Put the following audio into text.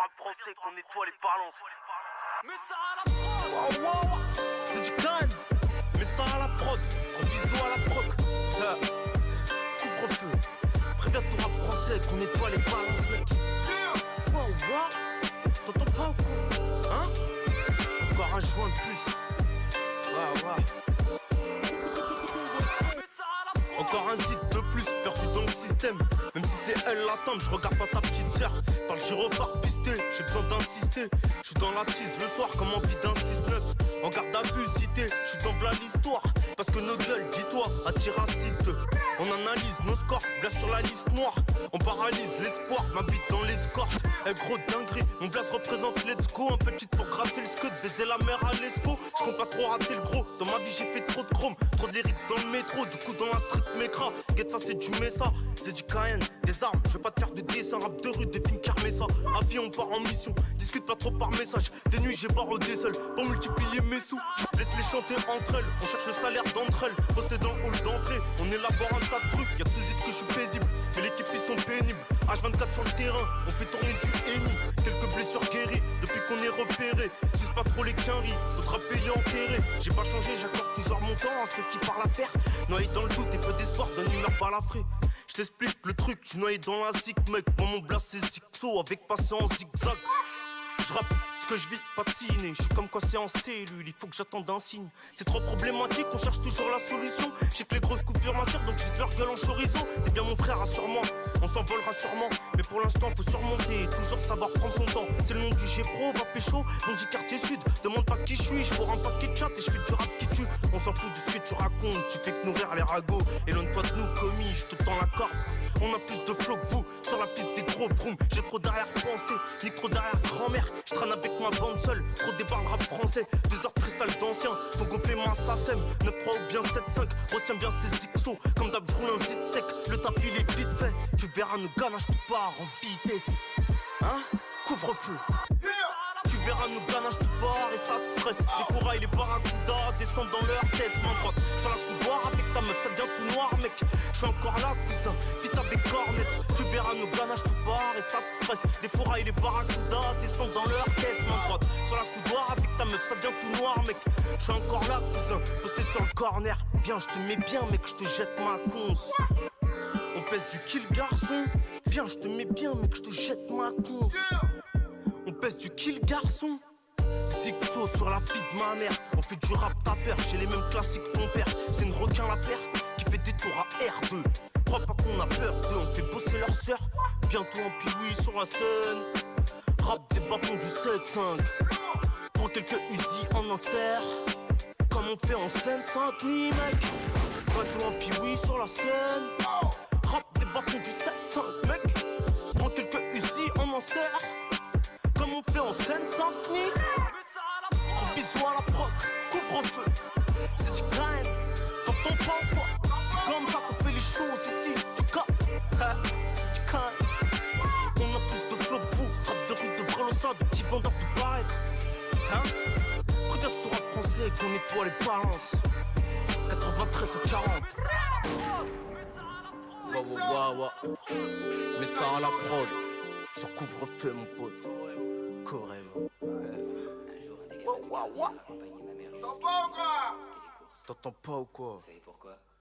rap français qu'on nettoie les balances. Mais ça à la prod. Wow, wow. C'est du can. Mais ça à la prod. Gros bisous à la proc. Couvre-feu. Préviens ton rap français qu'on nettoie les balances, mec. Wow, wow. T'entends pas ou quoi? Hein? Encore un joint de plus. Wow, wow. Encore un zit de plus, perdu dans le système. Même si c'est elle l'attente, je regarde pas ta petite sœur. Par le gyrophare pisté, j'ai besoin d'insister. Je suis dans la tise le soir comme envie d'un 6-9. En garde à vue cité, je suis dans v'là l'histoire. Parce que nos gueules, dis-toi, anti-raciste. On analyse nos scores, blast sur la liste noire. On paralyse l'espoir, m'habite dans l'escorte. Eh gros dinguerie, mon blast représente let's go. Un petit pour gratter le scud, baiser la mer à l'esco. Je compte pas trop rater le gros, dans ma vie j'ai fait trop de chrome. Trop de lyrics dans le métro, du coup dans la street m'écra. Get ça c'est du Messa, c'est du Cayenne. Des armes, je vais pas te faire de dessin, rap de rue, devine Carmessa. À vie on part en mission, discute pas trop par message. Des nuits j'ai barre au diesel, pour multiplier mes sous. Laisse-les chanter entre elles, on cherche le salaire d'entre elles. Posté dans le hall d'entrée, on élabore un tas de trucs. Y'a que ce zit que je suis paisible, mais l'équipe ils sont pénibles. H24 sur le terrain, on fait tourner du henny. Quelques blessures guéries, depuis qu'on est repéré. Suce pas trop les quinries, faudra payer enterré. J'ai pas changé, j'accorde toujours mon temps à ceux qui parlent à faire. Noyé dans le doute et peu d'espoir, donne une heure balafré. J't'explique le truc, j'suis noyé dans la zik, mec. Moi mon blast c'est zigzo avec passé en zigzag. J'rappe ce que je vis, pas de ciné. J'suis comme quand c'est en cellule, il faut que j'attende un signe. C'est trop problématique, on cherche toujours la solution. J'sais que les grosses coupures m'attirent, donc j'vise leur gueule en chorizo. T'es bien mon frère, rassure-moi, on s'envolera sûrement. Mais pour l'instant faut surmonter et toujours savoir prendre son temps. C'est le nom du G-Pro, va pécho, on dit quartier sud. Demande pas qui je suis, j'fourre un paquet de chat et j'fais du rap qui tue. On s'en fout de ce que tu racontes, tu fais que nourrir les ragots. Éloigne-toi de nous commis, j'te tends la corde. On a plus de flow que vous, sur la piste des gros vrooms. J'ai trop d'arrière-pensée, ni trop d'arrière-grand-mère. J'traîne avec ma bande seule, trop débarre le rap français. 2 heures de freestyle d'anciens, faut gonfler ma SACEM. 9-3 ou bien 7-5, retiens bien ces XO. Comme d'hab j'roule un zit sec, le taf il est vite fait. Tu verras nos ganaches tout part en vitesse. Hein? Couvre-feu. Tu verras nos ganaches tout part et ça te stresse. Les fourrailles, les barracudas descendent dans leur test. Main droite sur la coudoir avec ta meuf, ça devient tout noir mec. J'suis encore là cousin, vite avec cornette. Tu verras nos ganaches tout part et ça te stresse. Les fourrailles, les barracudas descendent dans leur test. Main droite sur la coudoir avec ta meuf, ça devient tout noir mec. J'suis encore là cousin, posté sur le corner. Viens j'te mets bien mec, j'te jette ma conce. On pèse du kill garçon. Viens j'te mets bien mec, j'te jette ma conce. On pèse du kill garçon. Zigzo sur la vie de ma mère. On fait du rap tapeur, j'ai les mêmes classiques que ton père. C'est une requin la paire qui fait des tours à R2. Crois pas qu'on a peur d'eux, on fait bosser leur sœur. Bientôt en piloui sur la scène. Rap des bas-fonds du 7-5. Prends quelques Uzi en insert. Comme on fait en Seine-Saint-Denis mec. Bientôt en piloui sur la scène. Rap des bas-fonds du 7-5 mec. Prends quelques Uzi en insert. Comme on fait en Seine-Saint-Denis. Gros bisous à la proc, couvre-feu. C'est du crime, t'entends pas ou quoi? C'est comme ça qu'on fait les choses ici, tu captes? C'est du crime. On a plus de flow que vous, rap de rue de Brelosa, de petits vendeurs de barrettes. Hein? Préviens ton rap français qu'on nettoie les balances. 93 ou 40. Waouh. Mais ça à la prod. Sur couvre-feu mon pote. Couvre-feu. T'entends pas ou quoi? T'entends pas ou quoi? Vous savez pourquoi?